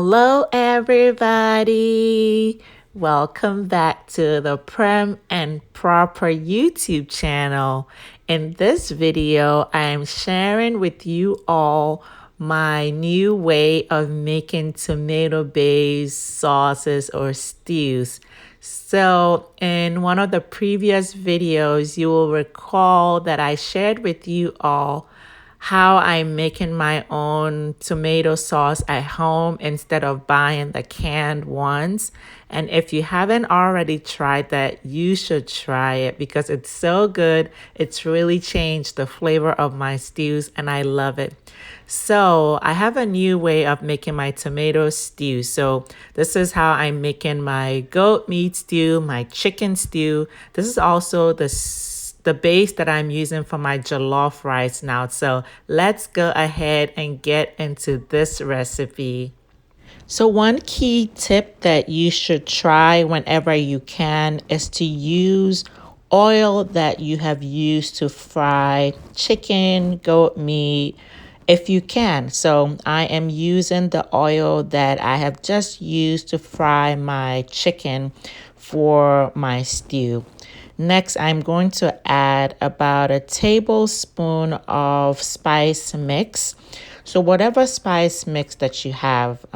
Hello, everybody. Welcome back to the Prem and Proper YouTube channel. In this video, I am sharing with you all my new way of making tomato-based sauces or stews. So in one of the previous videos, you will recall that I shared with you all how I'm making my own tomato sauce at home instead of buying the canned ones. And if you haven't already tried that, you should try it because it's so good. It's really changed the flavor of my stews and I love it. So I have a new way of making my tomato stew. So this is how I'm making my goat meat stew, my chicken stew. This is also the base that I'm using for my jollof rice now. So let's go ahead and get into this recipe. So one key tip that you should try whenever you can is to use oil that you have used to fry chicken, goat meat, if you can. So I am using the oil that I have just used to fry my chicken for my stew. Next, I'm going to add about a tablespoon of spice mix. So whatever spice mix that you have,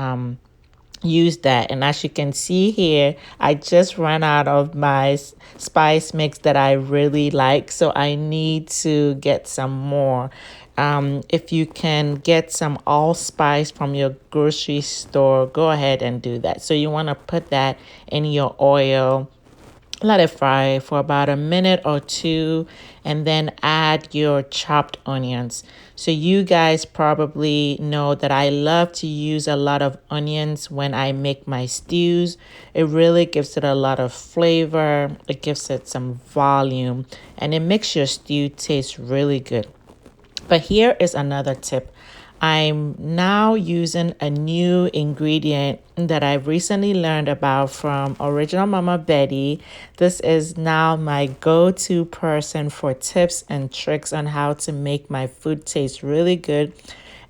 use that. And as you can see here, I just ran out of my spice mix that I really like. So I need to get some more. If you can get some allspice from your grocery store, go ahead and do that. So you want to put that in your oil. Let it fry for about a minute or two and then add your chopped onions. So you guys probably know that I love to use a lot of onions when I make my stews. It really gives it a lot of flavor. It gives it some volume and it makes your stew taste really good. But here is another tip. I'm now using a new ingredient that I've recently learned about from Original Mama Betty. This is now my go-to person for tips and tricks on how to make my food taste really good.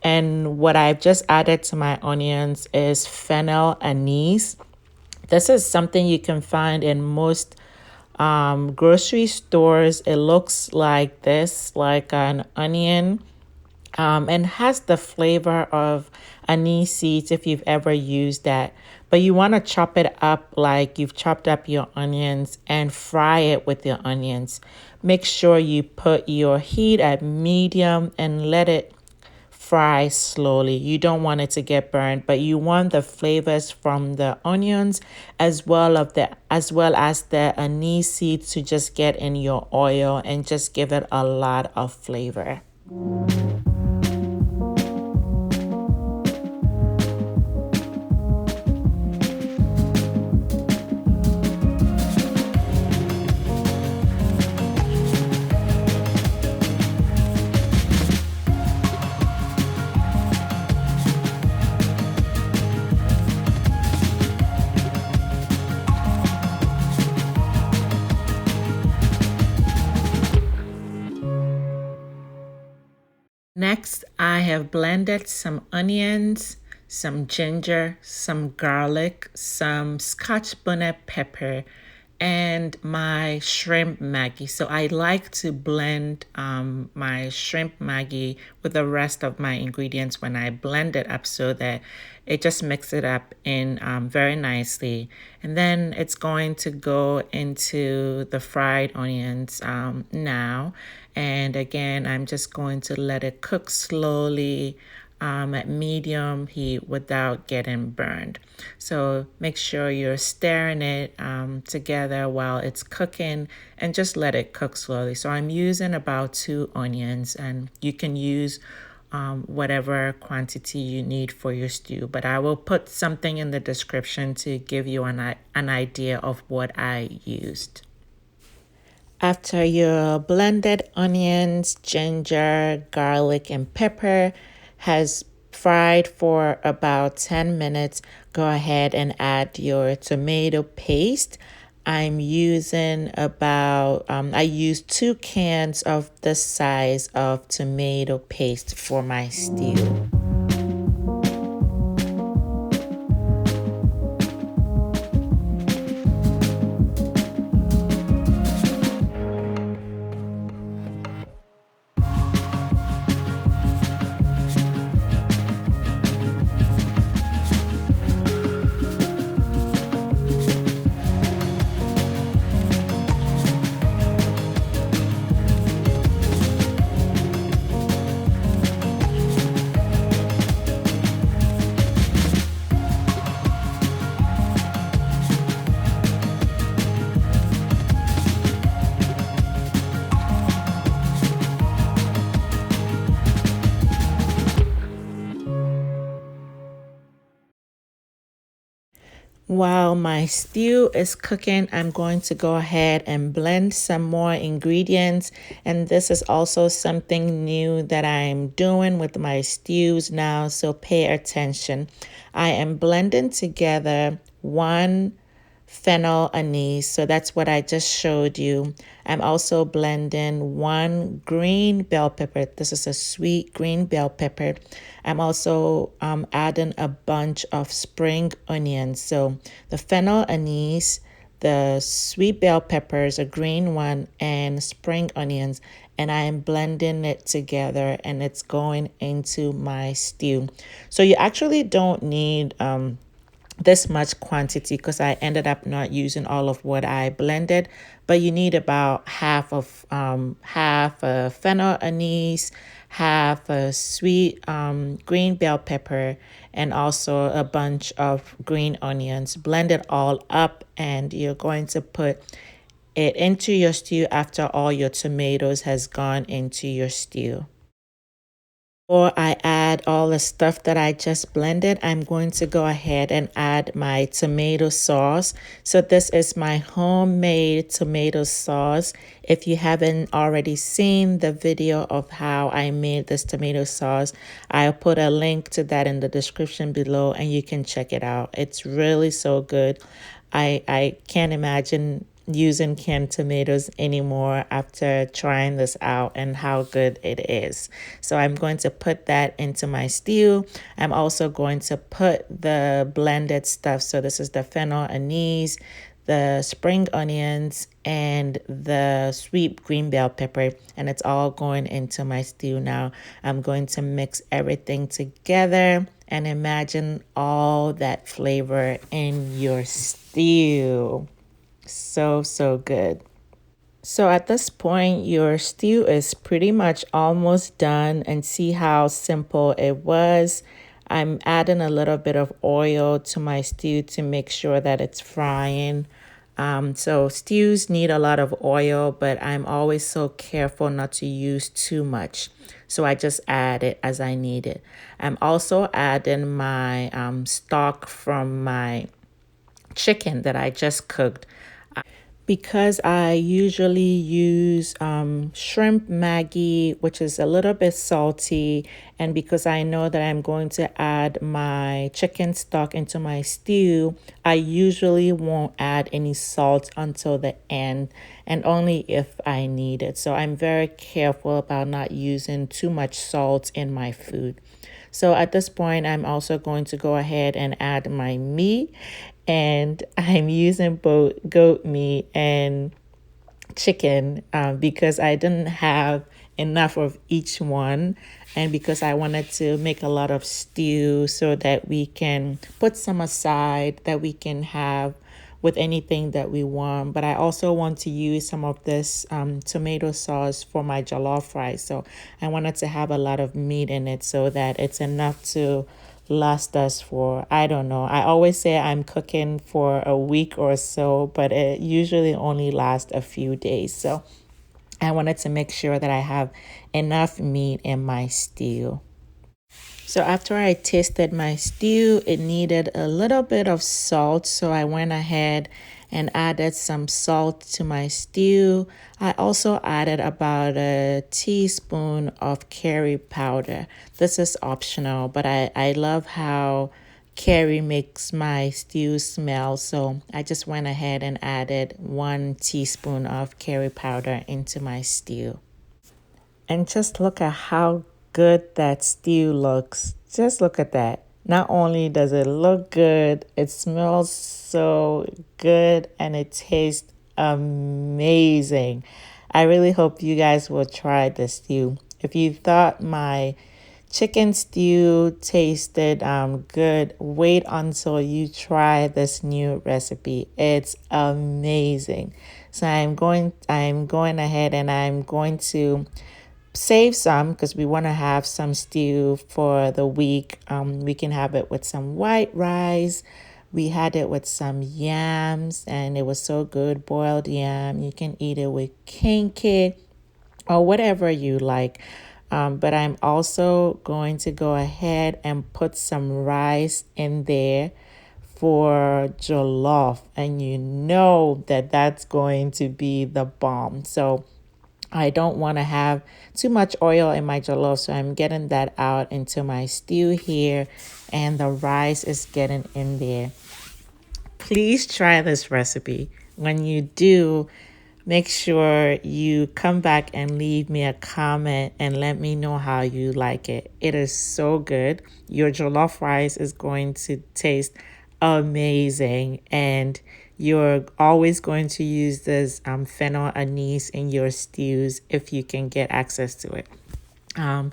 And what I've just added to my onions is fennel anise. This is something you can find in most grocery stores. It looks like this, like an onion, and has the flavor of anise seeds if you've ever used that. But you want to chop it up like you've chopped up your onions and fry it with your onions. Make sure you put your heat at medium and let it fry slowly. You don't want it to get burned, but you want the flavors from the onions as well as the anise seeds to just get in your oil and just give it a lot of flavor. Next, I have blended some onions, some ginger, some garlic, some scotch bonnet pepper, and my shrimp Maggie. So I like to blend my shrimp Maggie with the rest of my ingredients when I blend it up so that it just mixes it up in very nicely. And then it's going to go into the fried onions now. And again, I'm just going to let it cook slowly at medium heat without getting burned. So make sure you're stirring it together while it's cooking and just let it cook slowly. So I'm using about 2 onions and you can use whatever quantity you need for your stew. But I will put something in the description to give you an idea of what I used. After your blended onions, ginger, garlic, and pepper has fried for about 10 minutes, go ahead and add your tomato paste. I'm using I use 2 cans of the size of tomato paste for my stew. While my stew is cooking, I'm going to go ahead and blend some more ingredients. And this is also something new that I'm doing with my stews now, so pay attention. I am blending together one fennel anise. So that's what I just showed you. I'm also blending one green bell pepper. This is a sweet green bell pepper. I'm also adding a bunch of spring onions. So the fennel anise, the sweet bell peppers, a green one, and spring onions. And I am blending it together and it's going into my stew. So you actually don't need this much quantity because I ended up not using all of what I blended, but you need about half a fennel anise, half a sweet green bell pepper, and also a bunch of green onions. Blend it all up, and you're going to put it into your stew after all your tomatoes has gone into your stew. Before I add all the stuff that I just blended, I'm going to go ahead and add my tomato sauce. So this is my homemade tomato sauce. If you haven't already seen the video of how I made this tomato sauce, I'll put a link to that in the description below and you can check it out. It's really so good. I can't imagine using canned tomatoes anymore after trying this out and how good it is. So I'm going to put that into my stew. I'm also going to put the blended stuff. So this is the fennel anise, the spring onions, and the sweet green bell pepper, and it's all going into my stew now. I'm going to mix everything together and imagine all that flavor in your stew. So, so good. So at this point, your stew is pretty much almost done, and see how simple it was. I'm adding a little bit of oil to my stew to make sure that it's frying. So stews need a lot of oil, but I'm always so careful not to use too much. So I just add it as I need it. I'm also adding my stock from my chicken that I just cooked. Because I usually use shrimp Maggie, which is a little bit salty, and because I know that I'm going to add my chicken stock into my stew, I usually won't add any salt until the end and only if I need it. So I'm very careful about not using too much salt in my food. So at this point, I'm also going to go ahead and add my meat, and I'm using both goat meat and chicken because I didn't have enough of each one, and because I wanted to make a lot of stew so that we can put some aside that we can have with anything that we want. But I also want to use some of this tomato sauce for my jollof rice. So I wanted to have a lot of meat in it so that it's enough to last us for, I don't know. I always say I'm cooking for a week or so, but it usually only lasts a few days. So I wanted to make sure that I have enough meat in my stew. So after I tasted my stew, it needed a little bit of salt. So I went ahead and added some salt to my stew. I also added about a teaspoon of curry powder. This is optional, but I love how curry makes my stew smell. So I just went ahead and added 1 teaspoon of curry powder into my stew. And just look at how good that stew looks. Just look at that. Not only does it look good, it smells so good and it tastes amazing. I really hope you guys will try this stew. If you thought my chicken stew tasted good, wait until you try this new recipe. It's amazing. So I'm going ahead and I'm going to save some because we want to have some stew for the week. We can have it with some white rice. We had it with some yams and it was so good, boiled yam. You can eat it with kinky or whatever you like. But I'm also going to go ahead and put some rice in there for jollof, and you know that that's going to be the bomb. So I don't want to have too much oil in my jollof, so I'm getting that out into my stew here, and the rice is getting in there. Please try this recipe. When you do, make sure you come back and leave me a comment and let me know how you like it. It is so good. Your jollof rice is going to taste amazing, and you're always going to use this fennel anise in your stews if you can get access to it. Um,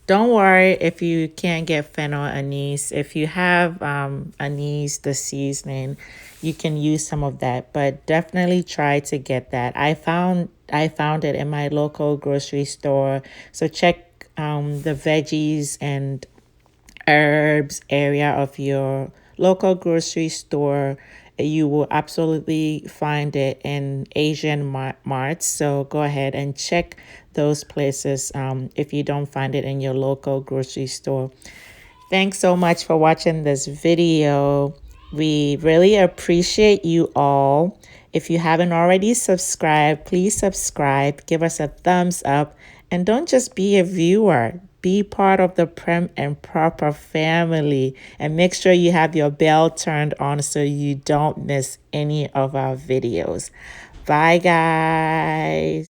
don't worry if you can't get fennel anise. If you have anise, the seasoning, you can use some of that. But definitely try to get that. I found it in my local grocery store. So check the veggies and herbs area of your local grocery store. You will absolutely find it in Asian marts. So go ahead and check those places if you don't find it in your local grocery store. Thanks so much for watching this video. We really appreciate you all. If you haven't already subscribed, please subscribe, give us a thumbs up, and don't just be a viewer. Be part of the Prem and Proper family, and make sure you have your bell turned on so you don't miss any of our videos. Bye, guys.